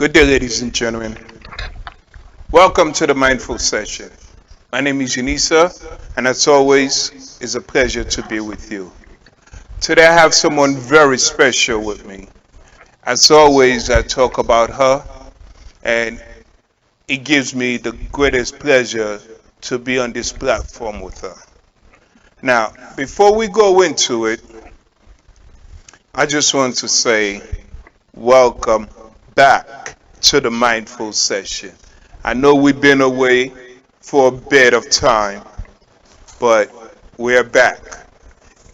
Good day, ladies and gentlemen. Welcome to the Mindful Session. My name is Unisa, and as always, it's a pleasure to be with you. Today, I have someone very special with me. As always, I talk about her, and it gives me the greatest pleasure to be on this platform with her. Now, before we go into it, I just want to say welcome back to the Mindful Session. I know we've been away for a bit of time, but we're back.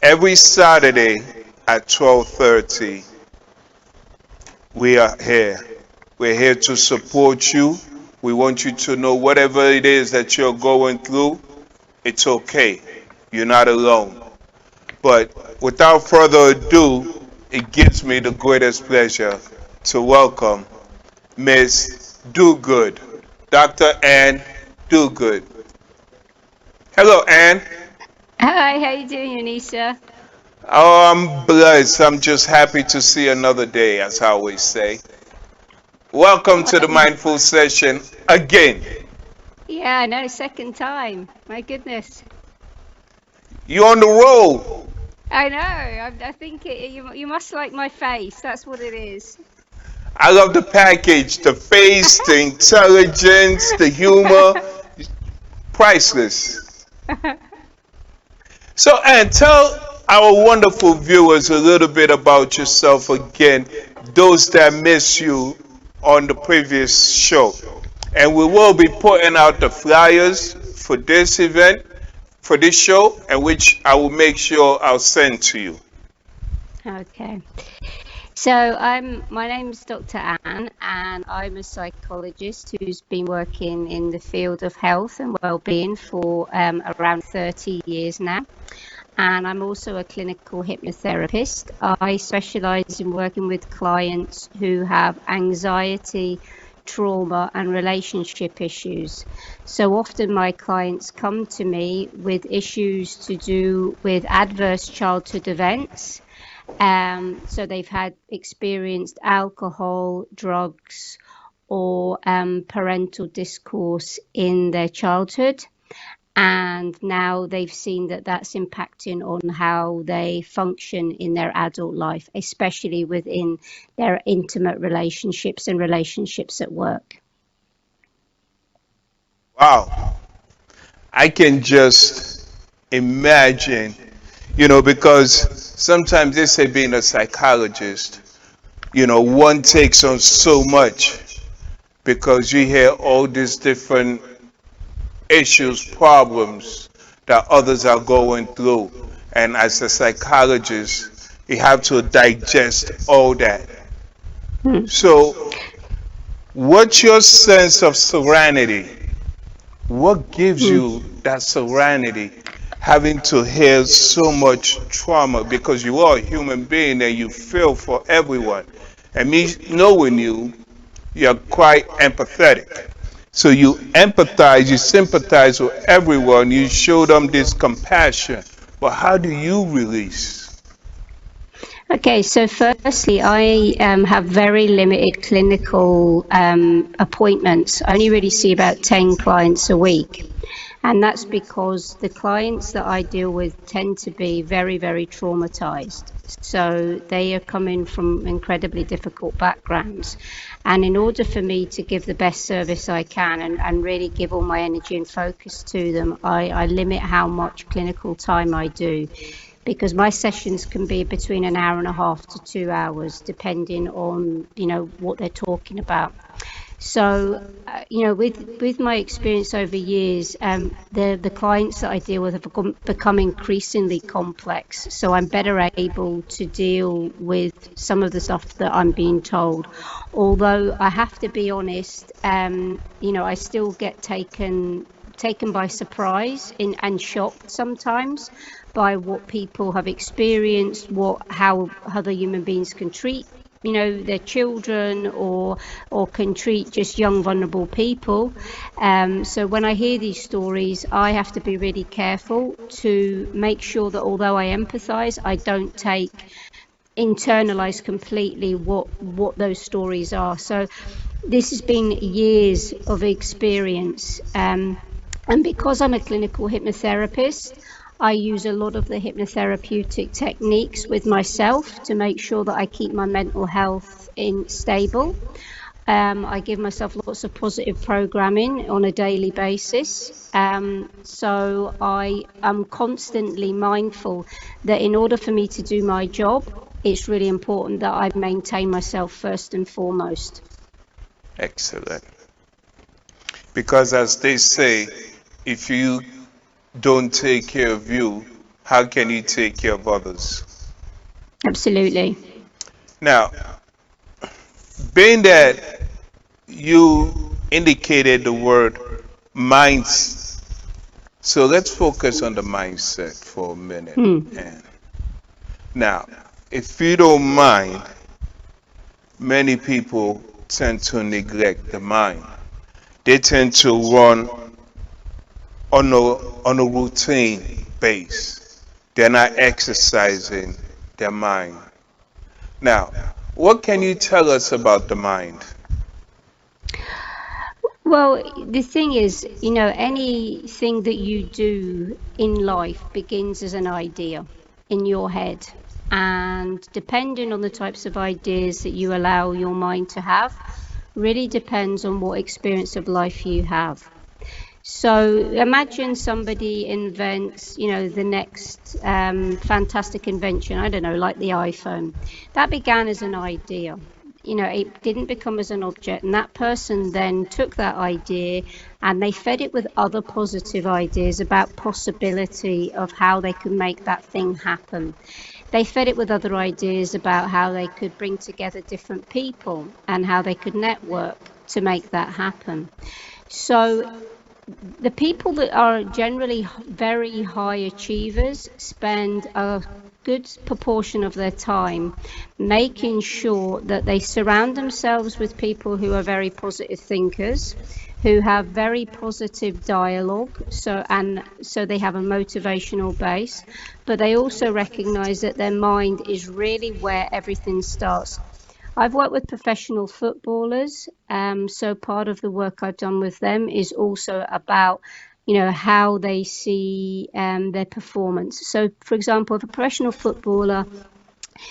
Every Saturday at 12:30, we are here. We're here to support you. We want you to know whatever it is that you're going through, it's okay. You're not alone. But without further ado, it gives me the greatest pleasure to welcome Miss Dogood, Dr. Ann Dogood. Hello, Ann. Hi, how you doing, Anisha? Oh, I'm blessed. I'm just happy to see another day, as I always say. Welcome to the Mindful Session again. Yeah, I know, second time. My goodness. You're on the roll. I know. I think you must like my face. That's what it is. I love the package, the face, the intelligence, the humor. Priceless. So, Ann, tell our wonderful viewers a little bit about yourself again, those that miss you on the previous show. And we will be putting out the flyers for this event, for this show, and which I will make sure I'll send to you. Okay. So my name's Dr. Anne, and I'm a psychologist who's been working in the field of health and well-being for around 30 years now. And I'm also a clinical hypnotherapist. I specialize in working with clients who have anxiety, trauma, and relationship issues. So often my clients come to me with issues to do with adverse childhood events. So they've had experienced alcohol, drugs, or parental discourse in their childhood. And now they've seen that that's impacting on how they function in their adult life, especially within their intimate relationships and relationships at work. Wow. I can just imagine, because sometimes they say being a psychologist, one takes on so much because you hear all these different issues, problems that others are going through. And as a psychologist, you have to digest all that. So, what's your sense of serenity? What gives you that serenity having to hear so much trauma? Because you are a human being and you feel for everyone. And me knowing you, you're quite empathetic. So you empathize, you sympathize with everyone, you show them this compassion. But how do you release? Okay, so firstly, I have very limited clinical appointments. I only really see about 10 clients a week. And that's because the clients that I deal with tend to be very, very traumatized. So they are coming from incredibly difficult backgrounds. And in order for me to give the best service I can and really give all my energy and focus to them, I limit how much clinical time I do, because my sessions can be between an hour and a half to 2 hours, depending on, what they're talking about. So, with my experience over years, the clients that I deal with have become increasingly complex. So I'm better able to deal with some of the stuff that I'm being told. Although I have to be honest, I still get taken by surprise and shocked sometimes by what people have experienced, how other human beings can treat their children or can treat just young vulnerable people. So when I hear these stories, I have to be really careful to make sure that although I empathize, I don't internalize completely what those stories are. So This has been years of experience. And because I'm a clinical hypnotherapist, I use a lot of the hypnotherapeutic techniques with myself to make sure that I keep my mental health stable. I give myself lots of positive programming on a daily basis. So I am constantly mindful that in order for me to do my job, it's really important that I maintain myself first and foremost. Excellent. Because as they say, if you don't take care of you, how can you take care of others? Absolutely. Now, being that you indicated the word minds, so let's focus on the mindset for a minute. And now, if you don't mind, many people tend to neglect the mind. They tend to run on a routine base. They're not exercising their mind. Now, what can you tell us about the mind? Well, the thing is, anything that you do in life begins as an idea in your head. And depending on the types of ideas that you allow your mind to have, really depends on what experience of life you have. So imagine somebody invents, the next fantastic invention, I don't know, like the iPhone. That began as an idea. It didn't become as an object. And that person then took that idea and they fed it with other positive ideas about possibility of how they could make that thing happen. They fed it with other ideas about how they could bring together different people and how they could network to make that happen. So the people that are generally very high achievers spend a good proportion of their time making sure that they surround themselves with people who are very positive thinkers, who have very positive dialogue, so they have a motivational base, but they also recognize that their mind is really where everything starts. I've worked with professional footballers, so part of the work I've done with them is also about, how they see their performance. So, for example, if a professional footballer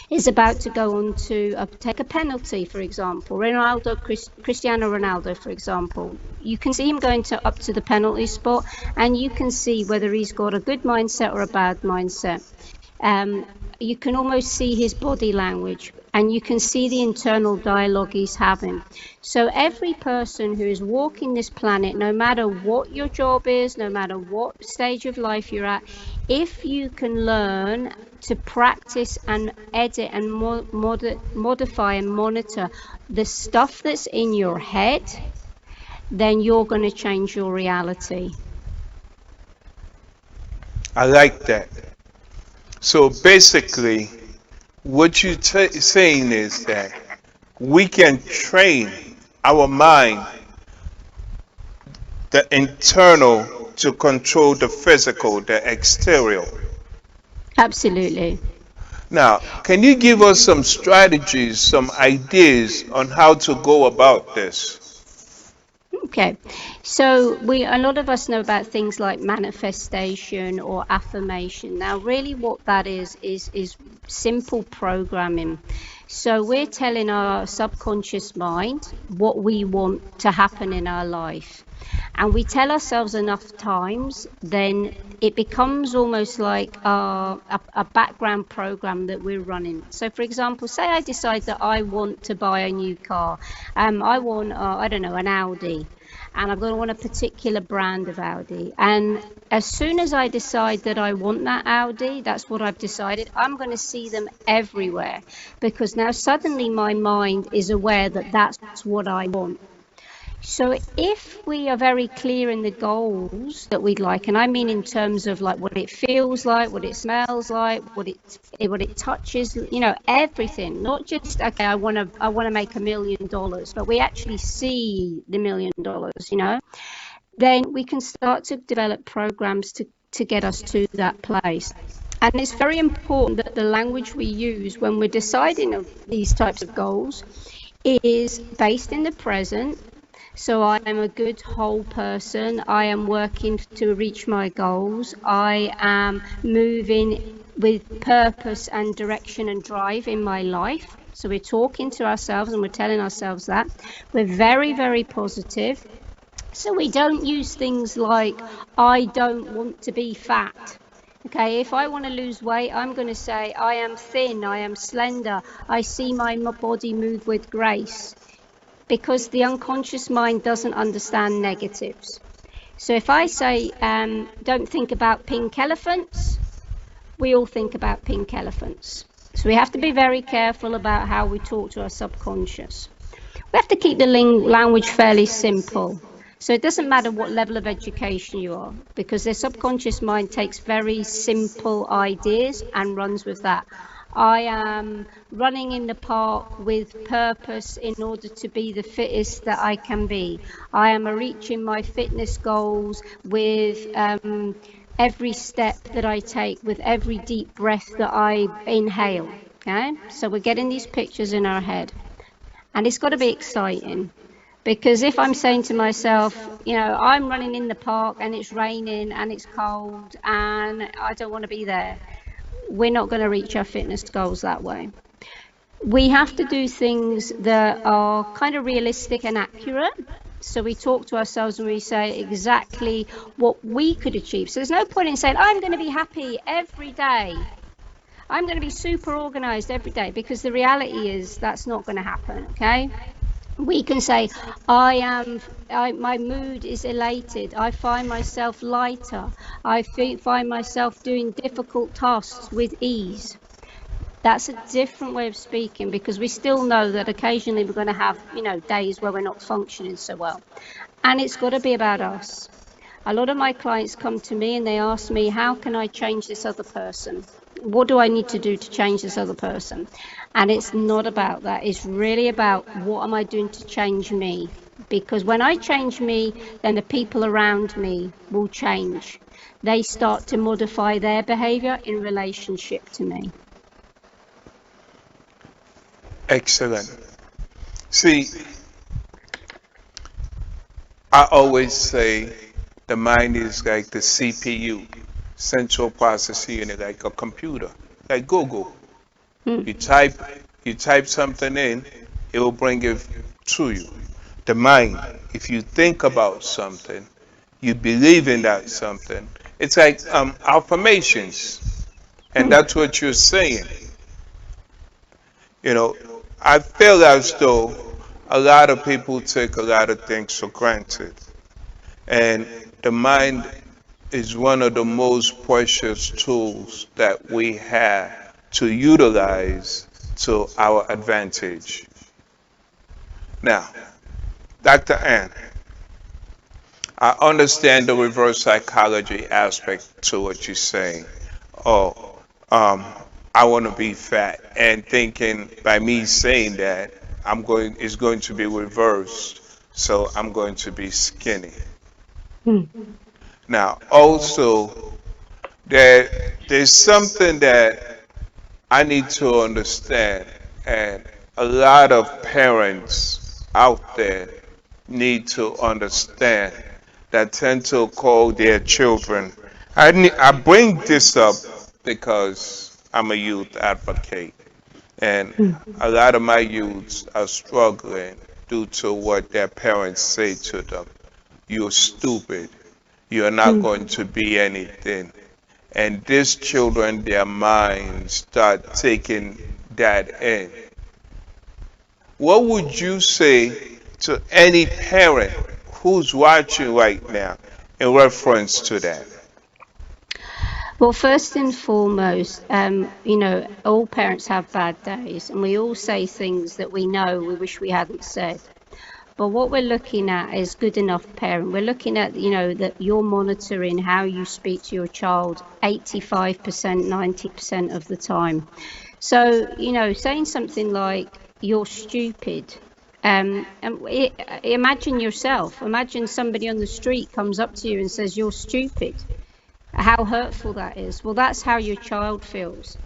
is about to go on to take a penalty, for example, Cristiano Ronaldo, for example, you can see him going up to the penalty spot, and you can see whether he's got a good mindset or a bad mindset. You can almost see his body language and you can see the internal dialogue he's having. So every person who is walking this planet, no matter what your job is, no matter what stage of life you're at, if you can learn to practice and edit and modify and monitor the stuff that's in your head, then you're going to change your reality. I like that. So basically, what you're saying is that we can train our mind, the internal, to control the physical, the exterior. Absolutely. Now, can you give us some strategies, some ideas on how to go about this? Okay, so a lot of us know about things like manifestation or affirmation. Now, really what that is simple programming. So we're telling our subconscious mind what we want to happen in our life. And we tell ourselves enough times, then it becomes almost like a background program that we're running. So, for example, say I decide that I want to buy a new car. I want, I don't know, an Audi. And I'm going to want a particular brand of Audi. And as soon as I decide that I want that Audi, that's what I've decided, I'm going to see them everywhere. Because now suddenly my mind is aware that that's what I want. So if we are very clear in the goals that we'd like, and I mean in terms of like what it feels like, what it smells like, what it touches, everything, not just, okay, I want to make $1 million, but we actually see the $1 million, then we can start to develop programs to get us to that place. And it's very important that the language we use when we're deciding of these types of goals is based in the present. So I am a good whole person. I am working to reach my goals. I am moving with purpose and direction and drive in my life. So we're talking to ourselves and we're telling ourselves that. We're very, very positive. So we don't use things like, I don't want to be fat. Okay, if I want to lose weight, I'm going to say, I am thin, I am slender, I see my body move with grace, because the unconscious mind doesn't understand negatives. So if I say, don't think about pink elephants, we all think about pink elephants. So we have to be very careful about how we talk to our subconscious. We have to keep the language fairly simple. So it doesn't matter what level of education you are, because their subconscious mind takes very simple ideas and runs with that. I am running in the park with purpose in order to be the fittest that I can be. I am reaching my fitness goals with every step that I take, with every deep breath that I inhale. Okay, so we're getting these pictures in our head, and it's got to be exciting. Because if I'm saying to myself, I'm running in the park and it's raining and it's cold and I don't want to be there, we're not going to reach our fitness goals that way. We have to do things that are kind of realistic and accurate. So we talk to ourselves and we say exactly what we could achieve. So there's no point in saying, I'm going to be happy every day. I'm going to be super organized every day, because the reality is that's not going to happen, okay? We can say, my mood is elated. I find myself lighter. I find myself doing difficult tasks with ease. That's a different way of speaking, because we still know that occasionally we're going to have, days where we're not functioning so well. And it's got to be about us. A lot of my clients come to me and they ask me, how can I change this other person? What do I need to do to change this other person? And it's not about that. It's really about, what am I doing to change me? Because when I change me, then the people around me will change. They start to modify their behavior in relationship to me. Excellent. See, I always say the mind is like the CPU, central processing unit, like a computer, like Google. You type something in, it will bring it to you. The mind, if you think about something, you believe in that something. It's like affirmations, and that's what you're saying. I feel as though a lot of people take a lot of things for granted, and the mind is one of the most precious tools that we have to utilize to our advantage. Now, Dr. Ann, I understand the reverse psychology aspect to what you're saying. Oh, I want to be fat, and thinking by me saying that it's going to be reversed, so I'm going to be skinny. Now, also, there's something that I need to understand, and a lot of parents out there need to understand, that tend to call their children. I bring this up because I'm a youth advocate, and a lot of my youths are struggling due to what their parents say to them. You're stupid. You're not going to be anything. And these children, their minds start taking that in. What would you say to any parent who's watching right now in reference to that? Well, first and foremost, all parents have bad days, and we all say things that we know we wish we hadn't said. But what we're looking at is good enough parent. We're looking at, that you're monitoring how you speak to your child 85%, 90% of the time. So, saying something like, you're stupid. Imagine yourself. Imagine somebody on the street comes up to you and says, you're stupid. How hurtful that is. Well, that's how your child feels.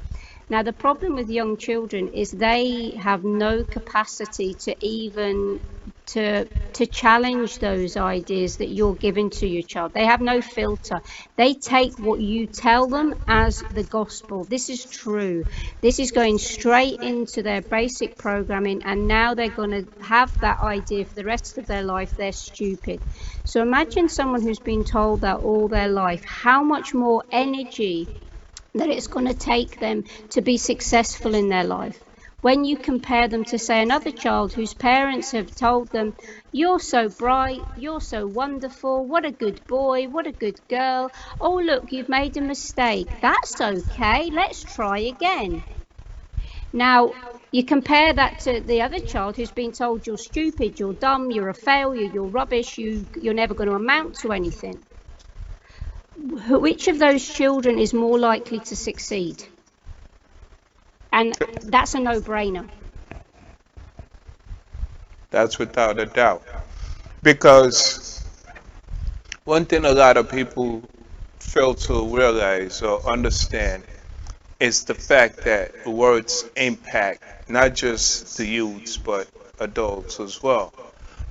Now, the problem with young children is they have no capacity to even to challenge those ideas that you're giving to your child. They have no filter. They take what you tell them as the gospel. This is true. This is going straight into their basic programming, and now they're going to have that idea for the rest of their life. They're stupid. So imagine someone who's been told that all their life, how much more energy that it's going to take them to be successful in their life. When you compare them to, say, another child whose parents have told them, you're so bright, you're so wonderful, what a good boy, what a good girl, oh look, you've made a mistake, that's okay, let's try again. Now, you compare that to the other child who's been told you're stupid, you're dumb, you're a failure, you're rubbish, you're never going to amount to anything. Which of those children is more likely to succeed? And that's a no-brainer. That's without a doubt. Because one thing a lot of people fail to realize or understand is the fact that words impact not just the youths but adults as well.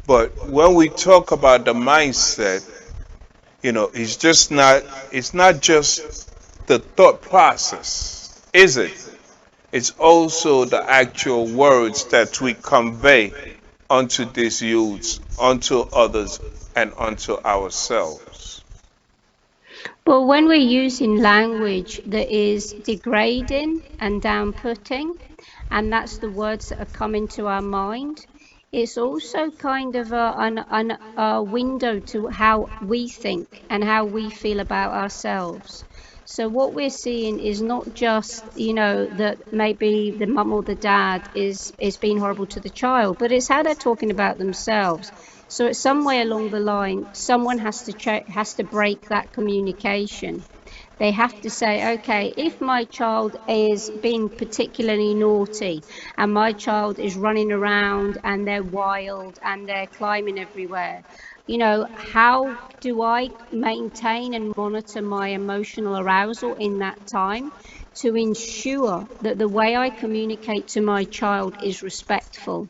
But when we talk about the mindset, it's not just the thought process, is it? It's also the actual words that we convey unto these youths, unto others, and unto ourselves. Well, when we're using language that is degrading and down-putting, and that's the words that are coming to our mind, it's also kind of a window to how we think and how we feel about ourselves. So what we're seeing is not just, that maybe the mum or the dad is being horrible to the child, but it's how they're talking about themselves. So it's somewhere along the line, someone has to break that communication. They have to say, okay, if my child is being particularly naughty and my child is running around and they're wild and they're climbing everywhere, how do I maintain and monitor my emotional arousal in that time to ensure that the way I communicate to my child is respectful?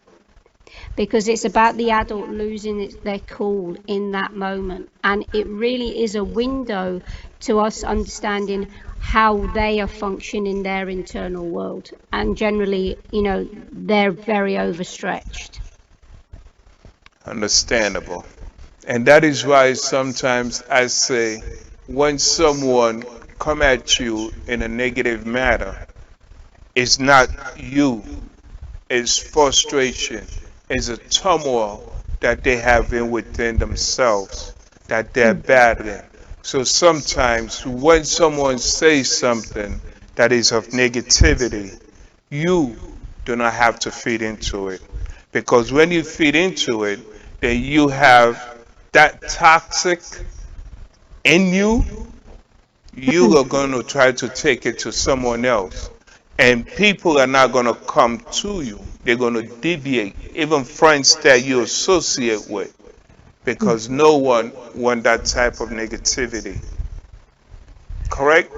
Because it's about the adult losing their cool in that moment. And it really is a window to us understanding how they are functioning in their internal world. And generally, they're very overstretched. Understandable. And that is why sometimes I say, when someone come at you in a negative manner, it's not you, it's frustration, it's a turmoil that they have within themselves that they're battling. So sometimes when someone says something that is of negativity, you do not have to feed into it. Because when you feed into it, then you have that toxic in you, you are going to try to take it to someone else. And people are not going to come to you. They're going to deviate, even friends that you associate with, because no one wants that type of negativity. Correct?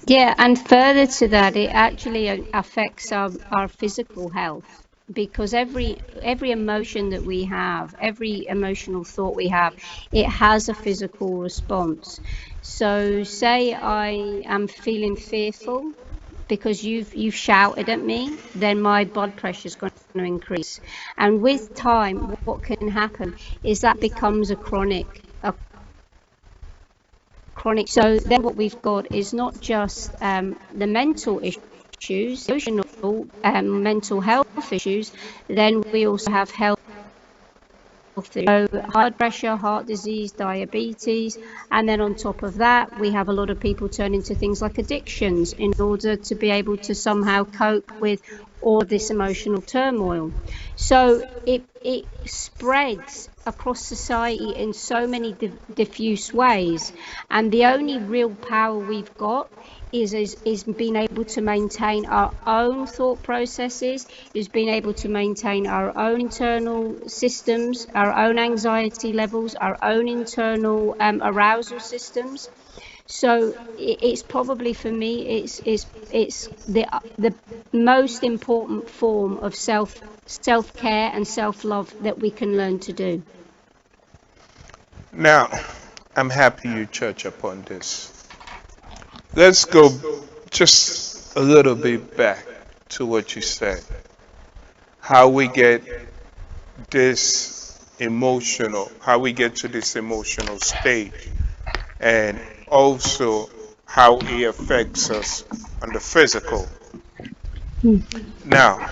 Yeah, and further to that, it actually affects our physical health. Because every emotion that we have, every emotional thought we have, it has a physical response. So say I am feeling fearful because you've shouted at me, then my blood pressure is going to increase. And with time, what can happen is that becomes a chronic. So then what we've got is not just the mental issues, emotional, mental health issues, then we also have health. So blood pressure, heart disease, diabetes, and then on top of that, we have a lot of people turn into things like addictions in order to be able to somehow cope with all of this emotional turmoil. So it spreads across society in so many diffuse ways, and the only real power we've got is being able to maintain our own thought processes, is being able to maintain our own internal systems, our own anxiety levels, our own internal arousal systems. So it's probably for me, it's the most important form of self-care and self-love that we can learn to do. Now, I'm happy you touch upon this. Let's go just a little bit back to what you said. How we get how we get to this emotional stage, and also how it affects us on the physical. Now,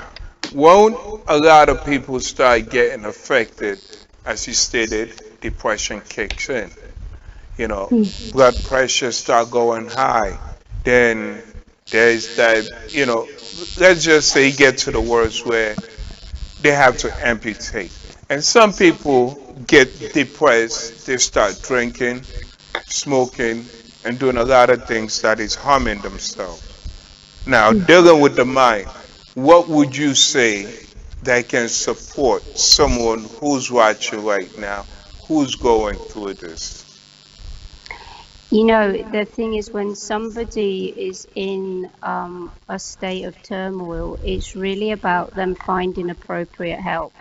won't a lot of people start getting affected, as you stated, depression kicks in. You know, blood pressure start going high. Then there's that, let's just say get to the worst where they have to amputate. And some people get depressed, they start drinking, smoking, and doing a lot of things that is harming themselves. Now, dealing with the mind, what would you say that can support someone who's watching right now, who's going through this? The thing is, when somebody is in a state of turmoil, it's really about them finding appropriate help.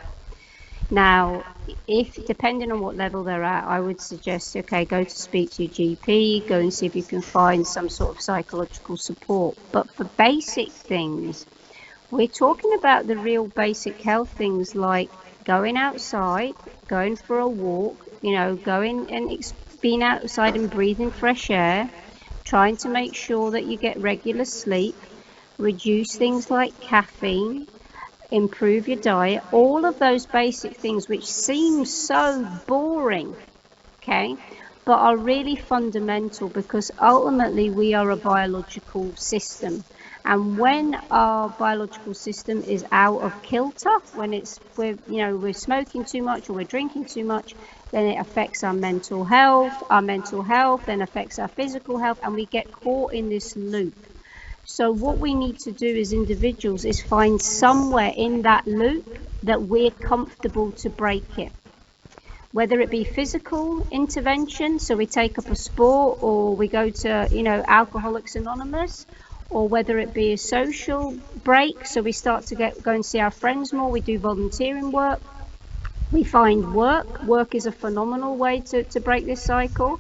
Now, if depending on what level they're at, I would suggest, okay, go to speak to your GP, go and see if you can find some sort of psychological support. But for basic things, we're talking about the real basic health things like going outside, going for a walk, going and being outside and breathing fresh air, trying to make sure that you get regular sleep, reduce things like caffeine, improve your diet, all of those basic things which seem so boring, okay, but are really fundamental, because ultimately we are a biological system. And when our biological system is out of kilter, when we're smoking too much or we're drinking too much, then it affects our mental health. Our mental health then affects our physical health, and we get caught in this loop. So what we need to do as individuals is find somewhere in that loop that we're comfortable to break it. Whether it be physical intervention, so we take up a sport, or we go to, Alcoholics Anonymous, or whether it be a social break, so we start to go and see our friends more, we do volunteering work, we find work. Work is a phenomenal way to break this cycle.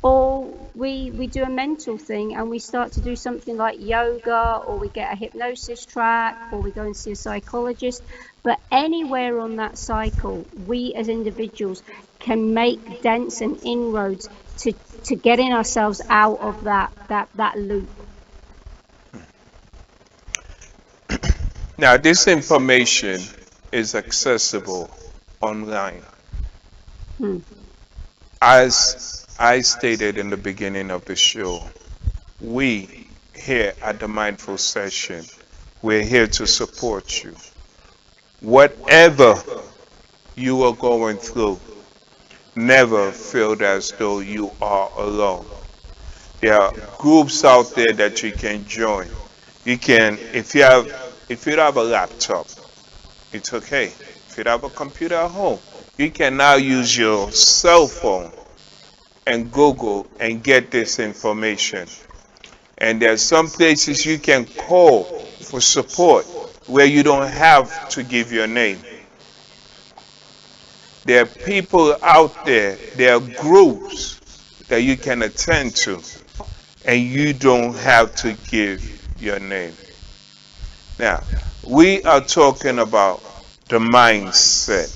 Or we do a mental thing and we start to do something like yoga, or we get a hypnosis track, or we go and see a psychologist. But anywhere on that cycle, we as individuals can make dents and inroads to getting ourselves out of that loop. Now, this information is accessible online. As I stated in the beginning of the show, we here at the Mindful Session, we're here to support you. Whatever you are going through, never feel as though you are alone. There are groups out there that you can join. You can, if you don't have a laptop, it's okay. If you don't have a computer at home, you can now use your cell phone and Google and get this information. And there's some places you can call for support where you don't have to give your name. There are people out there, there are groups that you can attend to, and you don't have to give your name. Now, we are talking about the mindset.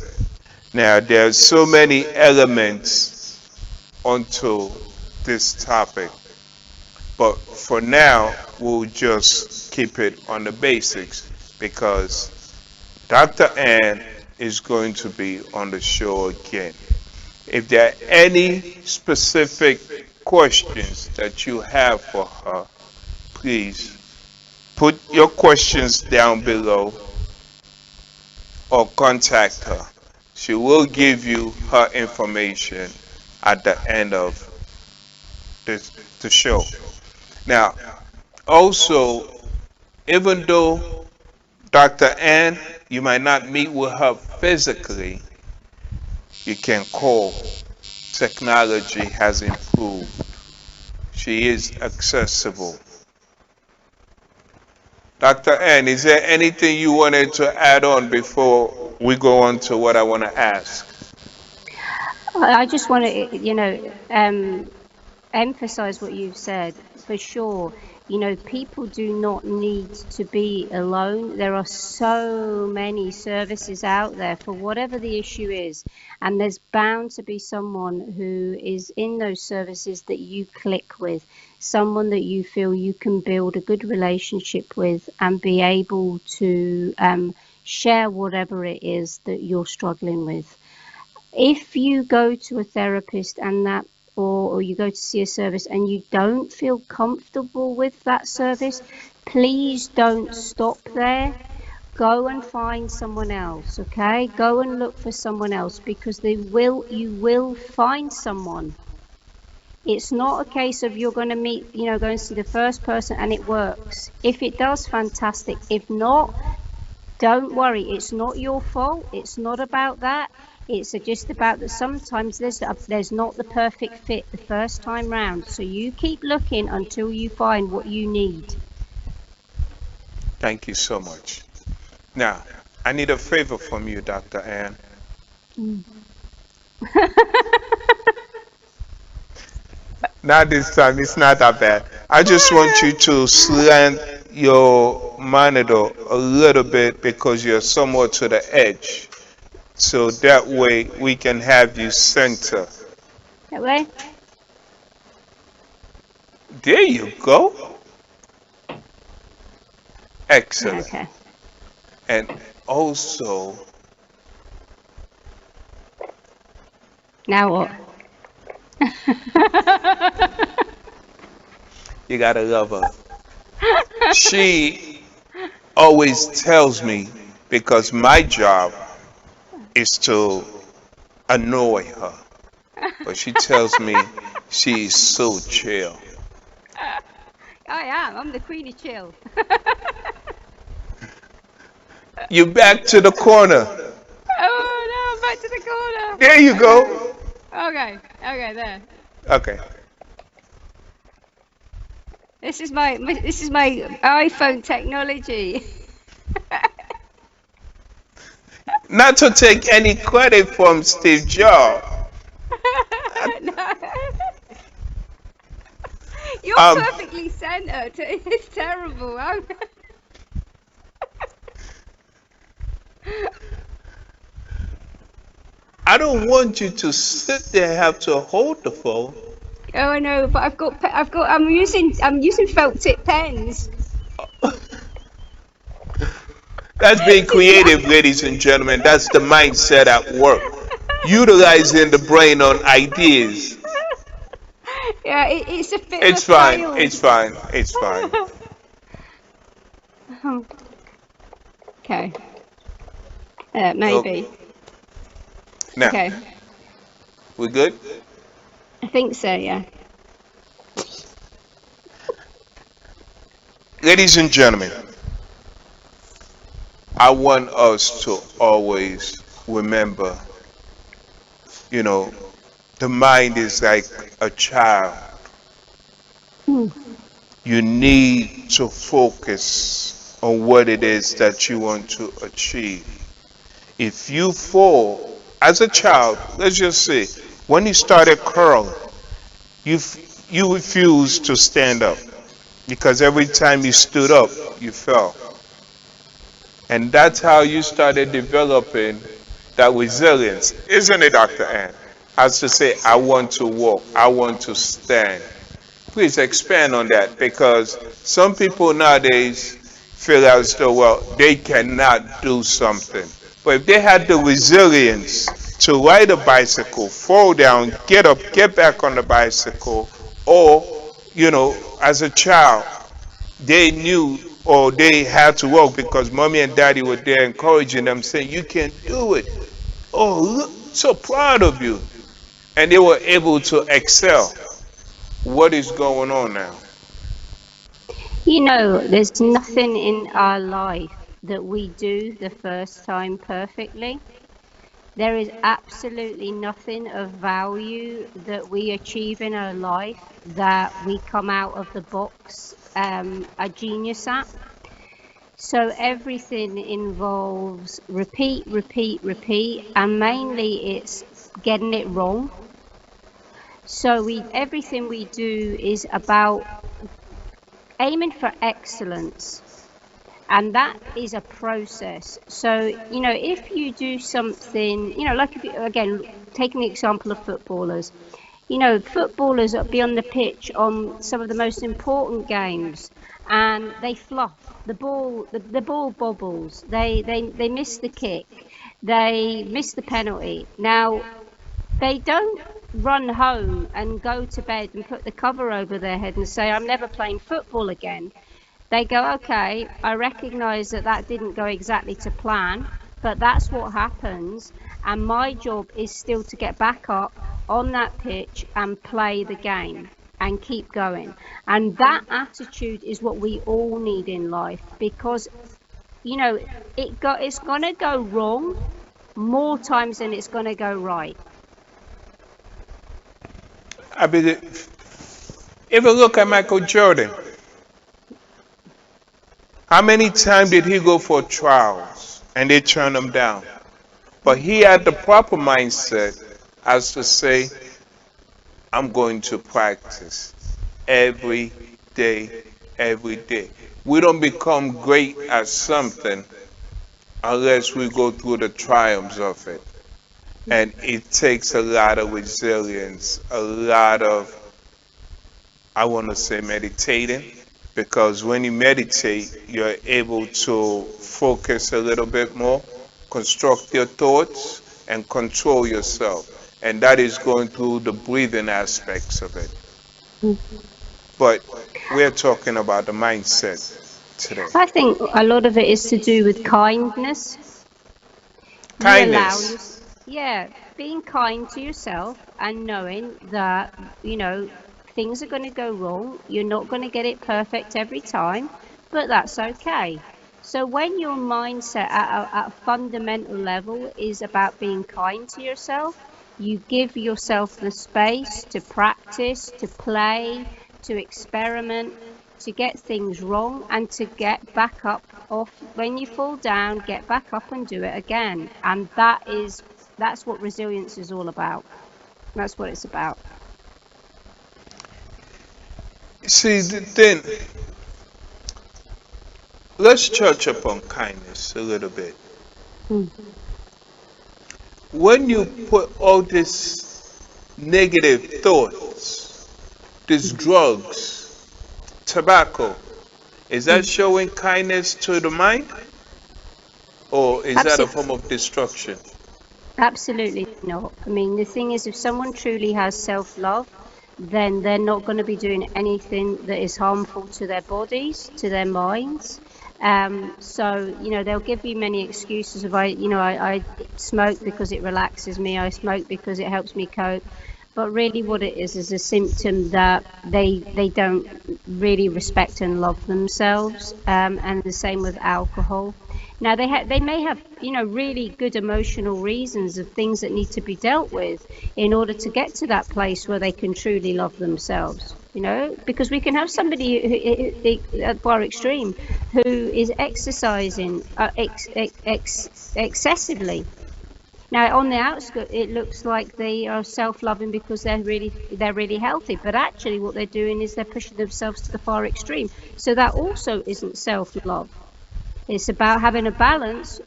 Now, there are so many elements onto this topic, but for now, we'll just keep it on the basics, because Dr. Ann is going to be on the show again. If there are any specific questions that you have for her, please put your questions down below or contact her. She will give you her information at the end of the show. Now, also, even though Dr. Ann, you might not meet with her physically, you can call. Technology has improved. She is accessible. Dr. N, is there anything you wanted to add on before we go on to what I want to ask? I just want to, emphasize what you've said for sure. People do not need to be alone. There are so many services out there for whatever the issue is, and there's bound to be someone who is in those services that you click with, someone that you feel you can build a good relationship with and be able to share whatever it is that you're struggling with. If you go to a therapist and that, or you go to see a service and you don't feel comfortable with that service, please don't stop there. Go and find someone else, okay? Go and look for someone else, because you will find someone. It's not a case of you're going to meet, go and see the first person and it works. If it does, fantastic. If not, don't worry, it's not your fault. It's not about that. It's just about that sometimes there's not the perfect fit the first time round. So you keep looking until you find what you need. Thank you so much. Now, I need a favor from you, Dr. Ann. Not this time, it's not that bad. I just want you to slant your monitor a little bit because you're somewhat to the edge. So that way we can have you center. That way? There you go. Excellent. Okay. And also, Now what? you gotta love her. She always tells me, because my job is to annoy her, but she tells me she is so chill. I am. I'm the queen of chill. You back to the corner. Oh no, I'm back to the corner. There you go. Okay, there. Okay. This is my iPhone technology. Not to take any credit from Steve Jobs. No. You're Um, perfectly centered. It's terrible. I don't want you to sit there and have to hold the phone. Oh, I know, but I'm using felt tip pens. That's being creative, ladies and gentlemen. That's the mindset at work. Utilizing the brain on ideas. Yeah, it's a bit It's of a fine. fail. It's fine. It's fine. Okay. Maybe. Now, Okay. we good? I think so, yeah. Ladies and gentlemen, I want us to always remember, the mind is like a child. You need to focus on what it is that you want to achieve. If you fall as a child, let's just say, when you started curling, you refused to stand up because every time you stood up, you fell. And that's how you started developing that resilience, isn't it, Dr. Ann? As to say, I want to walk, I want to stand. Please expand on that, because some people nowadays feel as though, well, they cannot do something. But if they had the resilience to ride a bicycle, fall down, get up, get back on the bicycle, or, as a child, they knew or they had to walk because mommy and daddy were there encouraging them, saying, you can do it. Oh, look, so proud of you. And they were able to excel. What is going on now? There's nothing in our life that we do the first time perfectly. There is absolutely nothing of value that we achieve in our life that we come out of the box a genius at. So everything involves repeat, repeat, repeat, and mainly it's getting it wrong. So everything we do is about aiming for excellence, and that is a process. So, if you do something, like if you, again, taking the example of footballers, footballers be on the pitch on some of the most important games, and they fluff the ball. The ball bobbles. They miss the kick. They miss the penalty. Now, they don't run home and go to bed and put the cover over their head and say, I'm never playing football again. They go, okay, I recognise that that didn't go exactly to plan, but that's what happens. And my job is still to get back up on that pitch and play the game and keep going. And that attitude is what we all need in life, because, it's going to go wrong more times than it's going to go right. I believe, if you look at Michael Jordan, how many times did he go for trials and they turned him down? But he had the proper mindset as to say, I'm going to practice every day, every day. We don't become great at something unless we go through the triumphs of it. And it takes a lot of resilience, a lot of, I want to say, meditating, because when you meditate, you're able to focus a little bit more, construct your thoughts, and control yourself. And that is going through the breathing aspects of it. But we're talking about the mindset today. I think a lot of it is to do with kindness. Kindness. Being kind to yourself and knowing that, things are going to go wrong. You're not going to get it perfect every time, but that's okay. So when your mindset at a fundamental level is about being kind to yourself, you give yourself the space to practice, to play, to experiment, to get things wrong, and to get back up off when you fall down, get back up and do it again. And that's what resilience is all about. That's what it's about. See, then let's touch upon kindness a little bit. When you put all these negative thoughts, these drugs, tobacco, is that showing kindness to the mind? Or is that a form of destruction? Absolutely not. I mean, the thing is, if someone truly has self-love, then they're not going to be doing anything that is harmful to their bodies, to their minds. So, they'll give you many excuses of, I smoke because it relaxes me, I smoke because it helps me cope. But really what it is a symptom that they don't really respect and love themselves. And the same with alcohol. Now they may have really good emotional reasons of things that need to be dealt with in order to get to that place where they can truly love themselves. Because we can have somebody at far extreme who is exercising excessively. Now, on the outskirts, it looks like they are self-loving because they're really healthy, but actually what they're doing is they're pushing themselves to the far extreme. So that also isn't self-love. It's about having a balance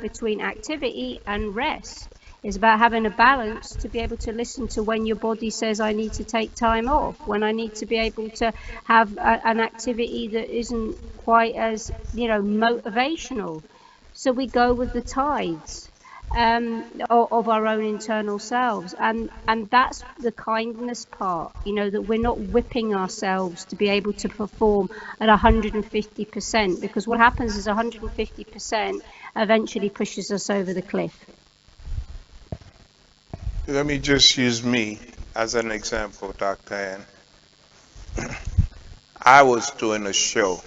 between activity and rest. It's about having a balance to be able to listen to when your body says, I need to take time off, when I need to be able to have an activity that isn't quite as, motivational. So we go with the tides of our own internal selves, and that's the kindness part, that we're not whipping ourselves to be able to perform at 150%, because what happens is 150% eventually pushes us over the cliff. Let me just use me as an example, Dr. Ann. I was doing a show.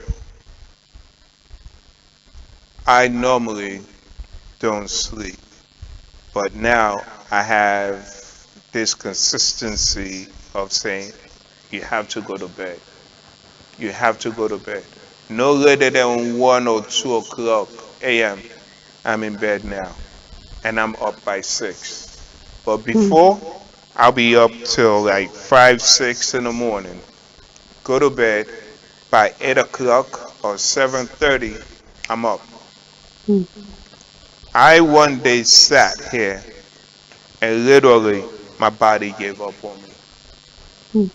I normally don't sleep. But now I have this consistency of saying, you have to go to bed. You have to go to bed. No later than 1 or 2 o'clock a.m. I'm in bed now. And I'm up by 6. But Mm, before, I'll be up till like 5, 6 in the morning. Go to bed. By 8 o'clock or 7:30, I'm up. mm, I one day sat here and literally my body gave up on me. mm,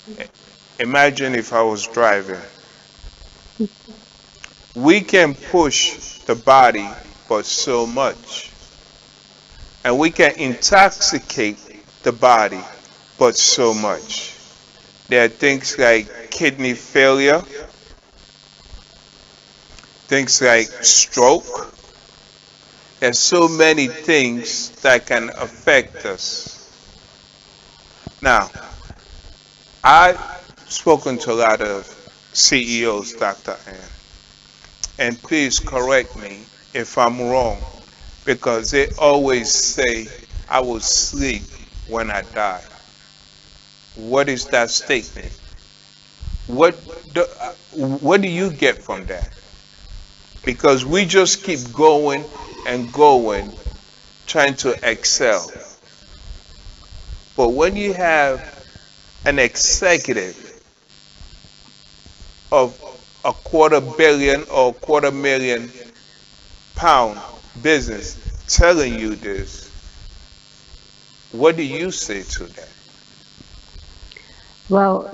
Imagine if I was driving. We can push the body but so much. And we can intoxicate the body but so much. There are things like kidney failure, things like stroke. There's so many things that can affect us. Now, I've spoken to a lot of CEOs, Dr. Ann, and please correct me if I'm wrong, because they always say, I will sleep when I die. What is that statement? What do, what do you get from that? Because we just keep going and going, trying to excel. But when you have an executive of a $250,000 or £250,000 business telling you this, what do you say to that? Well,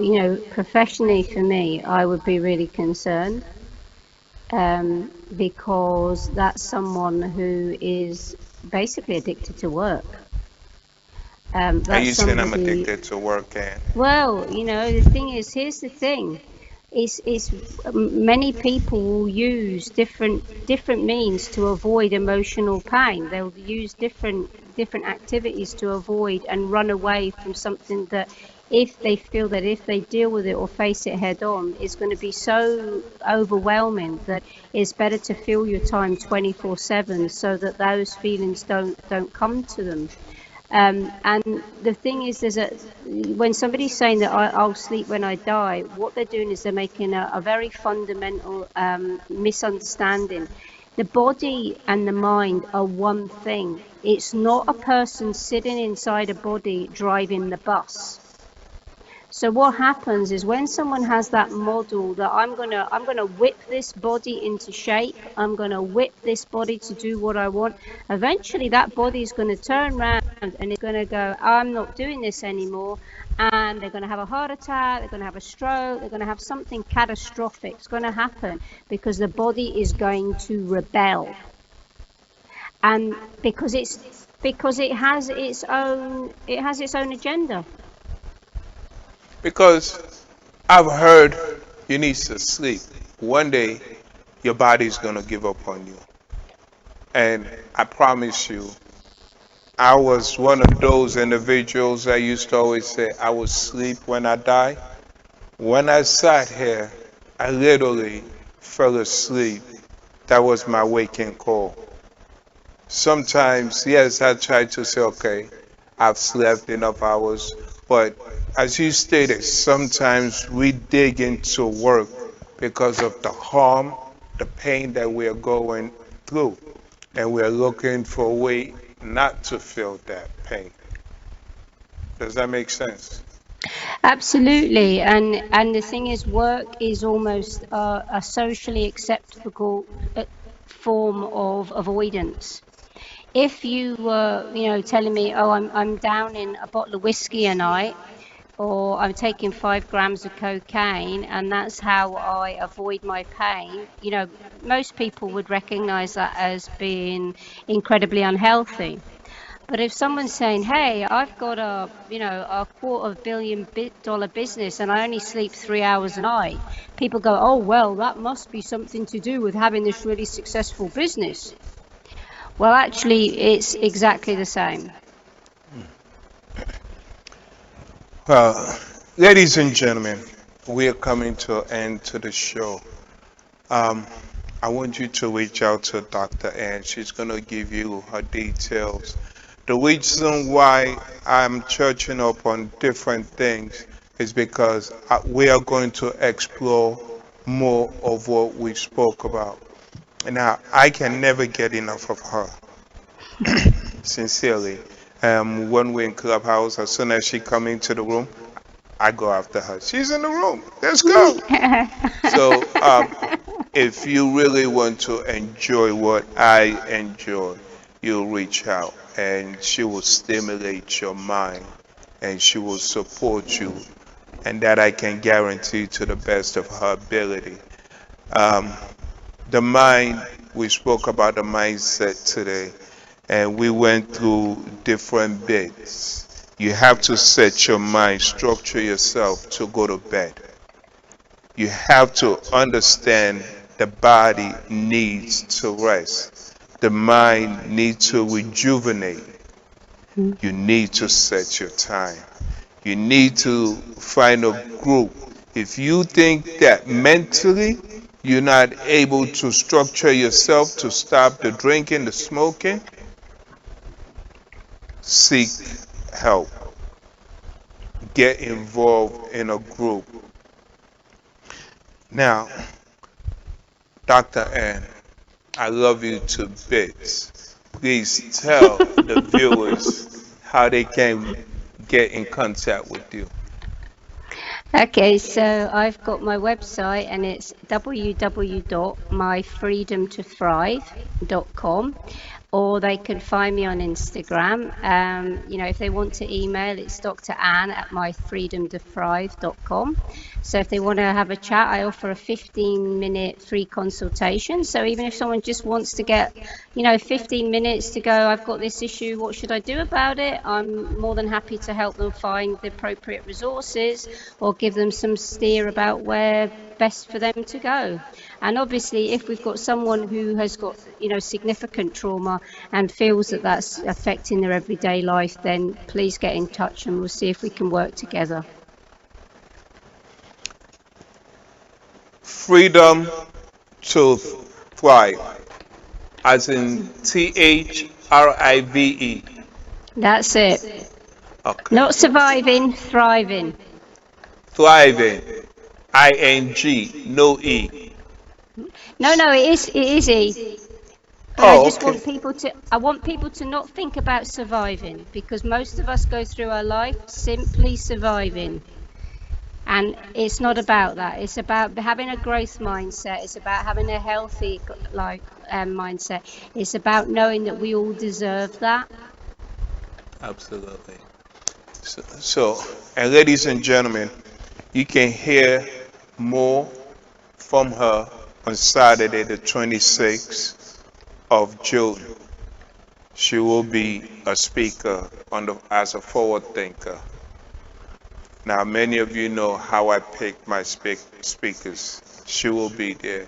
professionally for me, I would be really concerned, because that's someone who is basically addicted to work. Are That's you saying I'm somebody. addicted to work, and Well, the thing is, here's the thing. Is many people will use different means to avoid emotional pain. They'll use different activities to avoid and run away from something that, if they feel that if they deal with it or face it head on, it's going to be so overwhelming that it's better to fill your time 24/7 so that those feelings don't come to them. And the thing is, when somebody's saying that I'll sleep when I die, what they're doing is they're making a very fundamental misunderstanding. The body and the mind are one thing. It's not a person sitting inside a body driving the bus. So what happens is, when someone has that model that I'm gonna whip this body into shape, I'm gonna whip this body to do what I want, eventually that body is going to turn around and it's going to go, I'm not doing this anymore, and they're going to have a heart attack, they're going to have a stroke, they're going to have something catastrophic. It's going to happen because the body is going to rebel, and because it has its own agenda. because I've heard you need to sleep. One day your body's gonna give up on you. And I promise you, I was one of those individuals that used to always say I will sleep when I die. When I sat here, I literally fell asleep. That was my waking call. Sometimes, yes, I try to say, okay, I've slept enough hours, but as you stated, sometimes we dig into work because of the harm, the pain that we are going through, and we are looking for a way not to feel that pain. Does that make sense? Absolutely, and the thing is, work is almost a socially acceptable form of avoidance. If you were, telling me, oh, I'm down in a bottle of whiskey a night, or I'm taking 5 grams of cocaine, and that's how I avoid my pain, most people would recognize that as being incredibly unhealthy. But if someone's saying, "Hey, I've got a $250 million business and I only sleep 3 hours a night," people go, "Oh, well, that must be something to do with having this really successful business." Well, actually, it's exactly the same. Well, ladies and gentlemen, we are coming to an end to the show. Um, I want you to reach out to Dr. Ann. She's going to give you her details. The reason why I'm churching up on different things is because we are going to explore more of what we spoke about. Now, I can never get enough of her, sincerely. When we're in Clubhouse, as soon as she come into the room, I go after her. She's in the room. Let's go. So, if you really want to enjoy what I enjoy, you'll reach out and she will stimulate your mind and she will support you. And that I can guarantee to the best of her ability. Um, the mind, we spoke about the mindset today and we went through different bits. You have to set your mind, structure yourself to go to bed. You have to understand the body needs to rest. The mind needs to rejuvenate. You need to set your time. You need to find a group. If you think that mentally you're not able to structure yourself to stop the drinking, the smoking, seek help. Get involved in a group. Now, Dr. Ann, I love you to bits. Please tell the viewers how they can get in contact with you. Okay, so I've got my website and it's www.myfreedomtothrive.com, or they can find me on Instagram. If they want to email, it's drann@myfreedomtothrive.com. So if they want to have a chat, I offer a 15-minute free consultation. So even if someone just wants to get, 15 minutes to go, I've got this issue, what should I do about it? I'm more than happy to help them find the appropriate resources or give them some steer about where best for them to go. And obviously, if we've got someone who has got, significant trauma and feels that that's affecting their everyday life, then please get in touch and we'll see if we can work together. Freedom to thrive, as in THRIVE. That's it. Okay. Not surviving, thriving. Thriving, ING, no E. No, it is E. But I want people to not think about surviving, because most of us go through our life simply surviving. And it's not about that. It's about having a growth mindset. It's about having a healthy mindset. It's about knowing that we all deserve that. Absolutely. So, and ladies and gentlemen, you can hear more from her on Saturday, the 26th of June. She will be a speaker as a forward thinker. Now, many of you know how I pick my speakers. She will be there.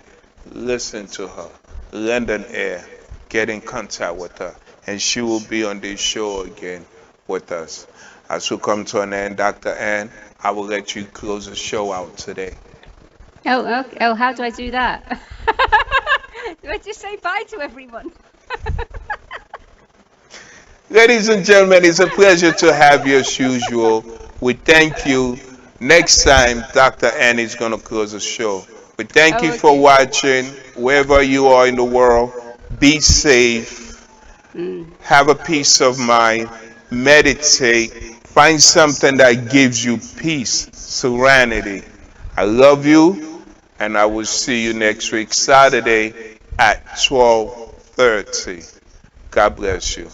Listen to her, lend an ear, get in contact with her, and she will be on this show again with us. As we come to an end, Dr. Ann, I will let you close the show out today. Oh, okay. Oh, how do I do that? Do I just say bye to everyone? Ladies and gentlemen, it's a pleasure to have you as usual. We thank you. Next time, Dr. Ann is going to close the show. We thank you for watching. Wherever you are in the world, be safe. Have a peace of mind. Meditate. Find something that gives you peace, serenity. I love you, and I will see you next week, Saturday at 12:30. God bless you.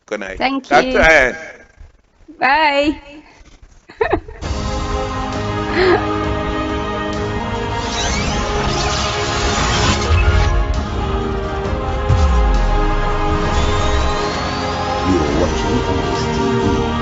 Good night. Thank you. Dr. Ann. Bye. You are watching AMAZE TV.